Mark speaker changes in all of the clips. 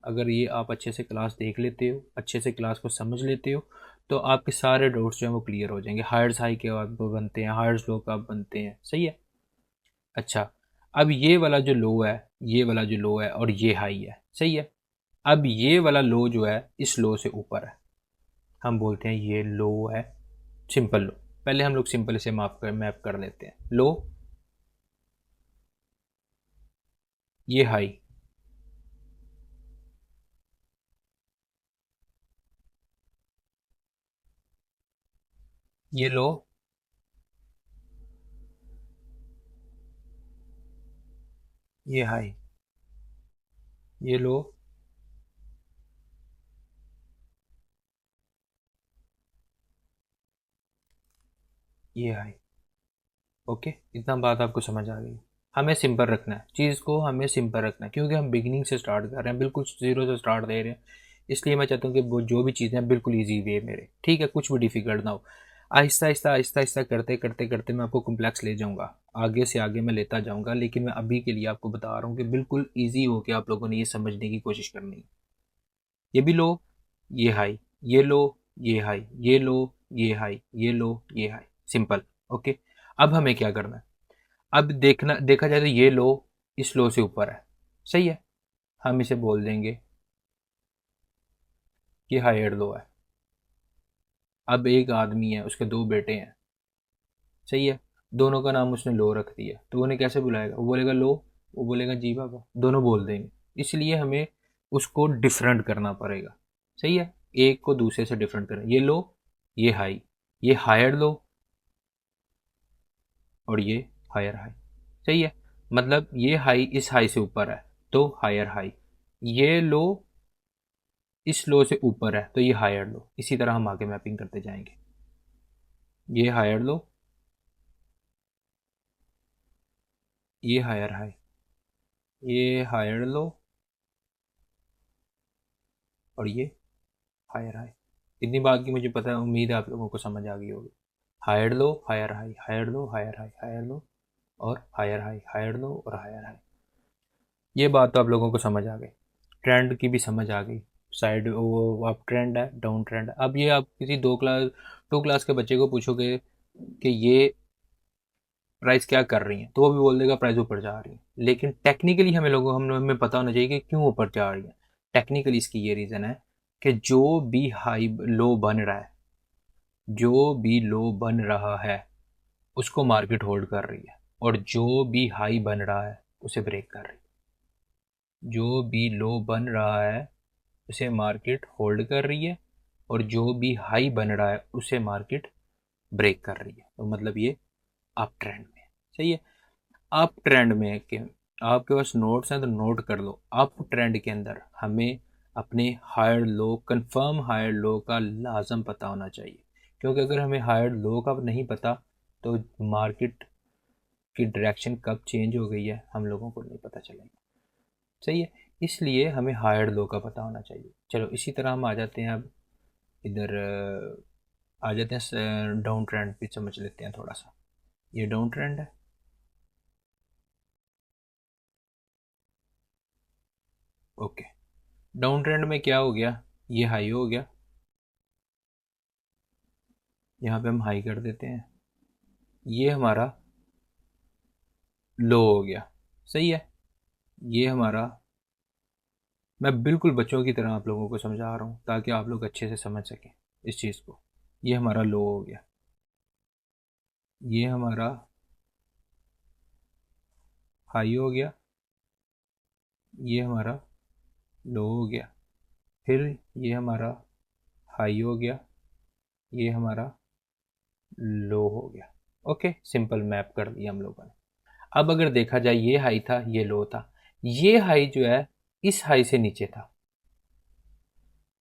Speaker 1: अगर ये आप अच्छे से क्लास देख लेते हो, अच्छे से क्लास को समझ लेते हो, तो आपके सारे डाउट्स जो हैं वो क्लियर हो जाएंगे। हायर्स हाई के आप बनते हैं, हायर्स लो कब बनते हैं, सही है। अच्छा, अब ये वाला जो लो है, ये वाला जो लो है और ये हाई है, सही है। अब ये वाला लो जो है इस लो से ऊपर है, हम बोलते हैं ये लो है, सिंपल लो। पहले हम लोग सिंपल से मैप कर लेते हैं। लो, ये हाई, ये लो, ये हाई, ये लो, ये हाई। ओके, इतना बात आपको समझ आ गई। हमें सिंपल रखना है चीज़ को, हमें सिंपल रखना है, क्योंकि हम बिगिनिंग से स्टार्ट कर रहे हैं, बिल्कुल जीरो से स्टार्ट दे रहे हैं। इसलिए मैं चाहता हूँ कि वो जो भी चीज़ें हैं बिल्कुल ईजी वे मेरे, ठीक है, कुछ भी डिफिकल्ट ना हो। आहिस्ता आहिस्ता आहिस्ता आहिस्ता करते करते करते मैं आपको कॉम्प्लेक्स ले जाऊँगा, आगे से आगे मैं लेता जाऊँगा, लेकिन मैं अभी के लिए आपको बता रहा हूँ कि बिल्कुल ईजी हो के आप लोगों ने ये समझने की कोशिश करनी है। ये भी लो, ये हाई, ये लो, ये हाई, ये लो, ये हाई, ये लो, ये हाई, सिंपल। ओके, अब हमें क्या करना है? अब देखा जाए तो ये लो इस लो से ऊपर है, सही है। हम इसे बोल देंगे कि हायर लो है। अब एक आदमी है, उसके दो बेटे हैं, सही है। दोनों का नाम उसने लो रख दिया, तो उन्हें कैसे बुलाएगा? वो बोलेगा लो, वो बोलेगा जी बाबा, दोनों बोल देंगे। इसलिए हमें उसको डिफरेंट करना पड़ेगा, सही है। एक को दूसरे से डिफरेंट करें। ये लो, ये हाई, ये हायर लो और ये हायर हाई, सही है। मतलब ये हाई इस हाई से ऊपर है तो हायर हाई, ये लो इस लो से ऊपर है तो ये हायर लो। इसी तरह हम आगे मैपिंग करते जाएंगे। ये हायर लो, ये हायर हाई, ये हायर लो और ये हायर हाई। इतनी बात की मुझे पता है, उम्मीद है आप लोगों को समझ आ गई होगी। Higher low, higher high, higher low, higher high, higher low और हायर हाई, हायर लो और हायर हाई। ये बात तो आप लोगों को समझ आ गई, ट्रेंड की भी समझ आ गई। साइड वो आप ट्रेंड है, डाउन ट्रेंड है। अब ये आप किसी 2 क्लास के बच्चे को पूछोगे कि ये प्राइस क्या कर रही है, तो वो भी बोल देगा प्राइस ऊपर जा रही है। लेकिन टेक्निकली हमें पता होना चाहिए कि क्यों ऊपर जा रही है। टेक्निकली इसकी ये रीज़न है कि जो भी हाई लो बन रहा है, जो भी लो बन रहा है उसको मार्केट होल्ड कर रही है, और जो भी हाई बन रहा है उसे ब्रेक कर रही है। जो भी लो बन रहा है उसे मार्केट होल्ड कर रही है, और जो भी हाई बन रहा है उसे मार्केट ब्रेक कर रही है। तो मतलब ये अप ट्रेंड में है, सही है। अप ट्रेंड में के आपके पास नोट्स हैं तो नोट कर लो। अप ट्रेंड के अंदर हमें अपने higher low, confirm higher low का लाजम पता होना चाहिए, क्योंकि अगर हमें हायर लो का नहीं पता तो मार्केट की डायरेक्शन कब चेंज हो गई है हम लोगों को नहीं पता चलेगा, सही है। इसलिए हमें हायर लो का पता होना चाहिए। चलो इसी तरह हम आ जाते हैं अब इधर, आ जाते हैं डाउन ट्रेंड भी समझ लेते हैं थोड़ा सा। ये डाउन ट्रेंड है। ओके, डाउन ट्रेंड में क्या हो गया? ये हाई हो गया, यहाँ पे हम हाई कर देते हैं। ये हमारा लो हो गया, सही है। ये हमारा, मैं बिल्कुल बच्चों की तरह आप लोगों को समझा रहा हूँ ताकि आप लोग अच्छे से समझ सकें इस चीज़ को। ये हमारा लो हो गया, ये हमारा हाई हो गया, ये हमारा लो हो गया, फिर ये हमारा हाई हो गया, ये हमारा लो हो गया। ओके, सिंपल मैप कर दिया हम लोगों ने। अब अगर देखा जाए, ये हाई था, ये लो था, ये हाई जो है इस हाई से नीचे था।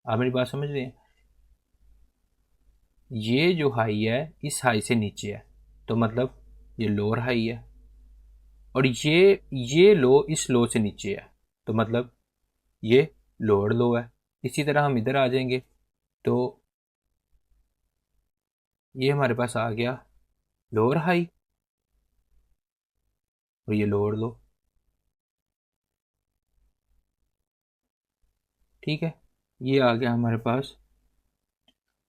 Speaker 1: आप मेरी बात समझ रहे हैं? ये जो हाई है इस हाई से नीचे है, तो मतलब ये लोअर हाई है। और ये लो इस लो से नीचे है, तो मतलब ये लोअर लो है। इसी तरह हम इधर आ जाएंगे तो ये हमारे पास आ गया लोअर हाई और ये लोअर लो। ठीक है, ये आ गया हमारे पास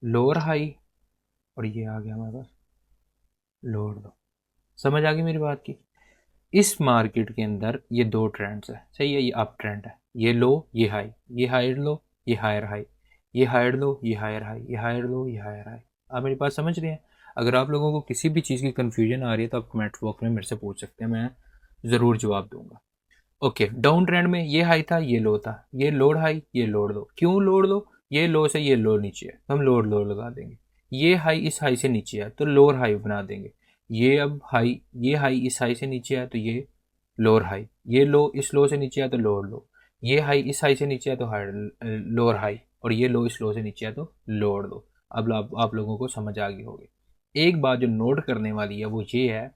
Speaker 1: लोअर हाई और ये आ गया हमारे पास लोअर लो। समझ आ गई मेरी बात की? इस मार्केट के अंदर ये दो ट्रेंड्स है, सही है, ये अप ट्रेंड है, ये लो ये हाई, ये हायर लो ये हायर हाई, ये हायर लो ये हायर हाई, ये हायर लो ये हायर हाई। आप मेरी बात समझ रहे हैं? अगर आप लोगों को किसी भी चीज़ की कन्फ्यूजन आ रही है तो आप कमेंट बॉक्स में मेरे से पूछ सकते हैं, मैं ज़रूर जवाब दूंगा। ओके, डाउन ट्रेंड में ये हाई था ये लो था, ये लोड हाई ये लोड लो। क्यों लोड लो? ये लो से ये लो नीचे है तो हम लोड लो लगा देंगे। ये हाई इस हाई से नीचे है तो लोअर हाई बना देंगे। ये अब हाई, ये हाई इस हाई से नीचे है तो ये लोअर हाई, ये लो इस लो से नीचे है तो लोअर लो, ये हाई इस हाई से नीचे है तो हाई लोअर हाई, और ये लो इस लो से नीचे है तो लोअर लो। अब आप लोगों को समझ आ गई होगी। एक बात जो नोट करने वाली है वो ये है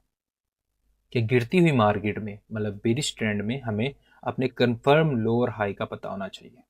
Speaker 1: कि गिरती हुई मार्केट में, मतलब बेरिश ट्रेंड में, हमें अपने कंफर्म लोअर हाई का पता होना चाहिए।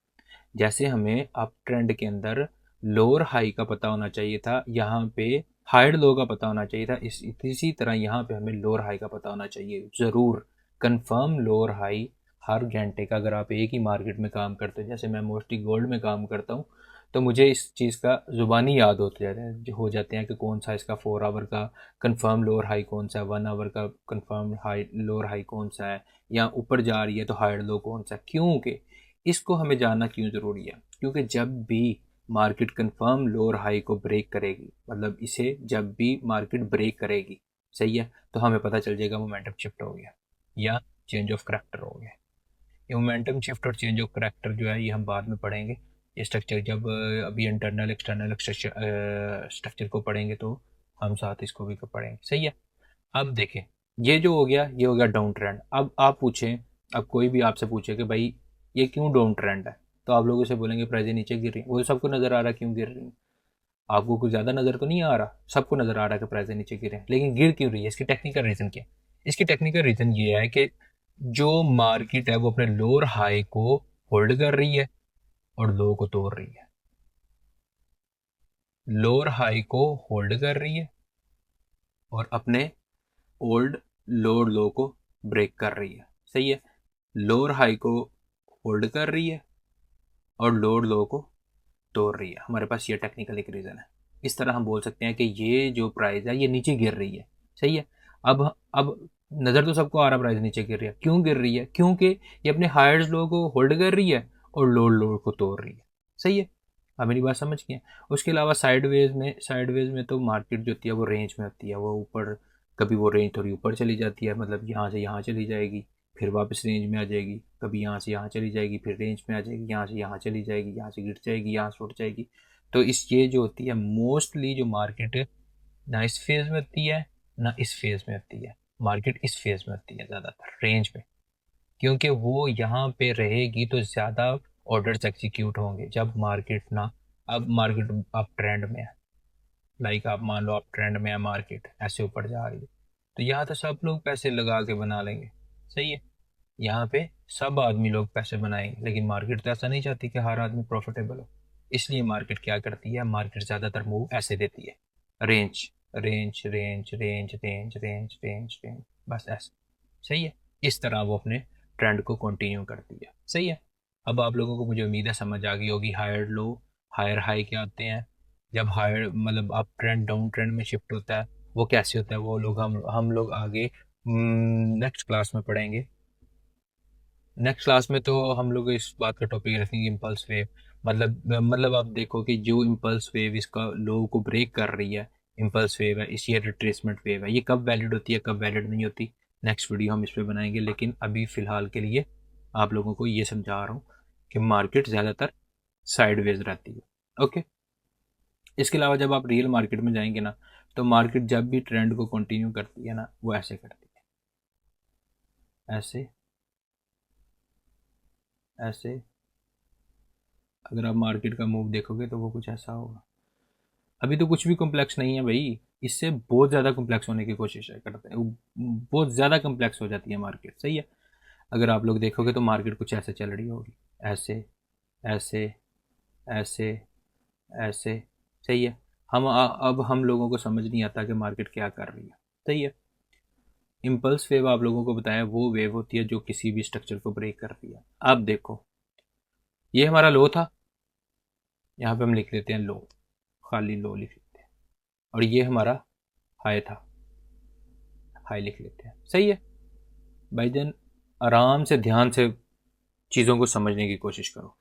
Speaker 1: जैसे हमें अप ट्रेंड के अंदर लोअर हाई का पता होना चाहिए था, यहाँ पे हाइड लो का पता होना चाहिए था, इसी तरह यहाँ पे हमें लोअर हाई का पता होना चाहिए ज़रूर। कंफर्म लोअर हाई हर घंटे का, अगर आप एक ही मार्केट में काम करते हो, जैसे मैं मोस्टली गोल्ड में काम करता हूँ, तो मुझे इस चीज़ का ज़ुबानी याद होते जाते हैं, हो जाते हैं कि कौन सा इसका 4 आवर का कंफर्म लोअर हाई कौन सा है, 1 आवर का कंफर्म हाई लोअर हाई कौन सा है, या ऊपर जा रही है तो हाइड लो कौन सा है। क्योंकि इसको हमें जानना क्यों ज़रूरी है? क्योंकि जब भी मार्केट कंफर्म लोअर हाई को ब्रेक करेगी, मतलब इसे जब भी मार्केट ब्रेक करेगी, सही है, तो हमें पता चल जाएगा मोमेंटम शिफ्ट हो गया या चेंज ऑफ करैक्टर हो गया। ये मोमेंटम शिफ्ट और चेंज ऑफ करैक्टर जो है ये हम बाद में पढ़ेंगे। ये स्ट्रक्चर जब अभी इंटरनल एक्सटर्नल स्ट्रक्चर को पढ़ेंगे तो हम साथ इसको भी पढ़ेंगे, सही है। अब देखें, ये जो हो गया ये हो गया डाउन ट्रेंड। अब आप पूछें, अब कोई भी आपसे पूछे कि भाई ये क्यों डाउन ट्रेंड है, तो आप लोगों से बोलेंगे प्राइजें नीचे गिर रही हैं। वो तो सबको नज़र आ रहा है क्यों गिर रही हैं। आपको कुछ ज़्यादा नज़र तो नहीं आ रहा, सबको नज़र आ रहा है कि प्राइजें नीचे गिर रही हैं, लेकिन गिर क्यों रही है? इसकी टेक्निकल रीज़न क्या है? इसकी टेक्निकल रीज़न ये है कि जो मार्केट है वो अपने लोअर हाई को होल्ड कर रही है और लो को तोड़ रही है। लोअर हाई को होल्ड कर रही है और अपने ओल्ड लोअर लो को ब्रेक कर रही है, सही है। लोअर हाई को होल्ड कर रही है और लोअर लो को तोड़ रही है। हमारे पास ये टेक्निकल एक रीज़न है। इस तरह हम बोल सकते हैं कि ये जो प्राइस है ये नीचे गिर रही है, सही है। अब नज़र तो सबको आ रहा प्राइस नीचे गिर रही है, क्यों गिर रही है? क्योंकि ये अपने हायर्स लो को होल्ड कर रही है और लोअर लो को तोड़ रही है, सही है। अब मेरी बात समझ गए। उसके अलावा साइडवेज में तो मार्केट जो होती है वो रेंज में होती है, वो ऊपर, कभी वो रेंज थोड़ी ऊपर चली जाती है, मतलब यहाँ से यहाँ चली जाएगी, फिर वापस रेंज में आ जाएगी, कभी यहाँ से यहाँ चली जाएगी, फिर रेंज में आ जाएगी, यहाँ से यहाँ चली जाएगी, यहाँ से गिर जाएगी, यहाँ से उठ जाएगी। तो इस ये जो होती है मोस्टली जो मार्केट है, ना इस फेज़ में होती है ना इस फेज़ में होती है। मार्केट इस फेज़ में होती है ज़्यादातर, रेंज में, क्योंकि वो यहाँ पे रहेगी तो ज़्यादा ऑर्डर्स एग्जीक्यूट होंगे। जब मार्केट ना, अब मार्केट अप ट्रेंड में है, लाइक आप मान लो अप ट्रेंड में है, मार्केट ऐसे ऊपर जा रही है, तो यहाँ तो सब लोग पैसे लगा के बना लेंगे, सही है। यहाँ पे सब आदमी लोग पैसे बनाएंगे, लेकिन मार्केट तो ऐसा नहीं चाहती कि हर आदमी प्रॉफिटेबल हो। इसलिए मार्केट क्या करती है? मार्केट ज़्यादातर मूव ऐसे देती है, range range range range range range range range, बस ऐसे, सही है। इस तरह वो अपने ट्रेंड को कंटिन्यू करती है, सही है। अब आप लोगों को मुझे उम्मीद है समझ आ गई होगी हायर लो हायर हाई क्या आते हैं। जब हायर मतलब अप ट्रेंड डाउन ट्रेंड में शिफ्ट होता है वो कैसे होता है, वो लोग हम लोग आगे नेक्स्ट क्लास में पढ़ेंगे। नेक्स्ट क्लास में तो हम लोग इस बात का टॉपिक रखेंगे इम्पल्स वेव। मतलब आप देखो कि जो इम्पल्स वेव इसका लो को ब्रेक कर रही है, इम्पल्स वेव है, इसी रिट्रेसमेंट वेव है, ये कब वैलिड होती है कब वैलिड नहीं होती, नेक्स्ट वीडियो हम इस पर बनाएंगे। लेकिन अभी फ़िलहाल के लिए आप लोगों को ये समझा रहा हूँ कि मार्केट ज़्यादातर साइडवेज रहती है, ओके। इसके अलावा जब आप रियल मार्केट में जाएंगे ना, तो मार्केट जब भी ट्रेंड को कंटिन्यू करती है ना, वो ऐसे करती है, ऐसे ऐसे। अगर आप मार्केट का मूव देखोगे तो वो कुछ ऐसा होगा। अभी तो कुछ भी कॉम्प्लेक्स नहीं है भाई, इससे बहुत ज़्यादा कॉम्प्लेक्स होने की कोशिश है करते हैं, बहुत ज़्यादा कॉम्प्लेक्स हो जाती है मार्केट, सही है। अगर आप लोग देखोगे तो मार्केट कुछ ऐसे चल रही होगी, ऐसे ऐसे ऐसे ऐसे, सही है। अब हम लोगों को समझ नहीं आता कि मार्केट क्या कर रही है, सही है। इम्पल्स वेव आप लोगों को बताया वो वेव होती है जो किसी भी स्ट्रक्चर को ब्रेक करती है। अब देखो, ये हमारा लो था, यहाँ पे हम लिख लेते हैं लो, खाली लो लिख लेते हैं, और ये हमारा हाई था, हाई लिख लेते हैं। सही है भाईजान, आराम से ध्यान से चीज़ों को समझने की कोशिश करो,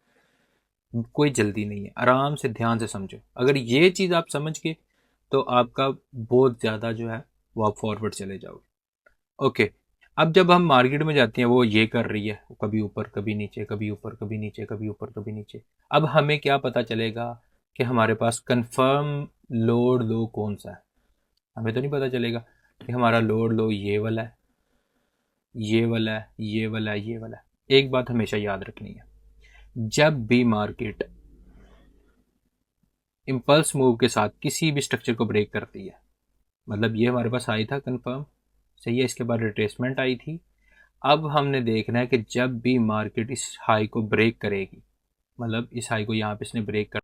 Speaker 1: कोई जल्दी नहीं है, आराम से ध्यान से समझो। अगर ये चीज़ आप समझ के तो आपका बहुत ज़्यादा जो है वो आप फॉरवर्ड चले जाओगे। ओके, अब जब हम मार्केट में जाते हैं वो ये कर रही है, कभी ऊपर कभी नीचे, कभी ऊपर कभी नीचे, कभी ऊपर कभी नीचे। अब हमें क्या पता चलेगा कि हमारे पास कंफर्म लोड लो कौन सा है? हमें तो नहीं पता चलेगा कि हमारा लोड लो ये वाला है, ये वाला है, ये वाला है, ये वाला है। एक बात हमेशा याद रखनी है, जब भी मार्केट इम्पल्स मूव के साथ किसी भी स्ट्रक्चर को ब्रेक करती है, मतलब ये हमारे पास हाई था कंफर्म, सही है, इसके बाद रिट्रेसमेंट आई थी। अब हमने देखना है कि जब भी मार्केट इस हाई को ब्रेक करेगी, मतलब इस हाई को यहाँ पे इसने ब्रेक कर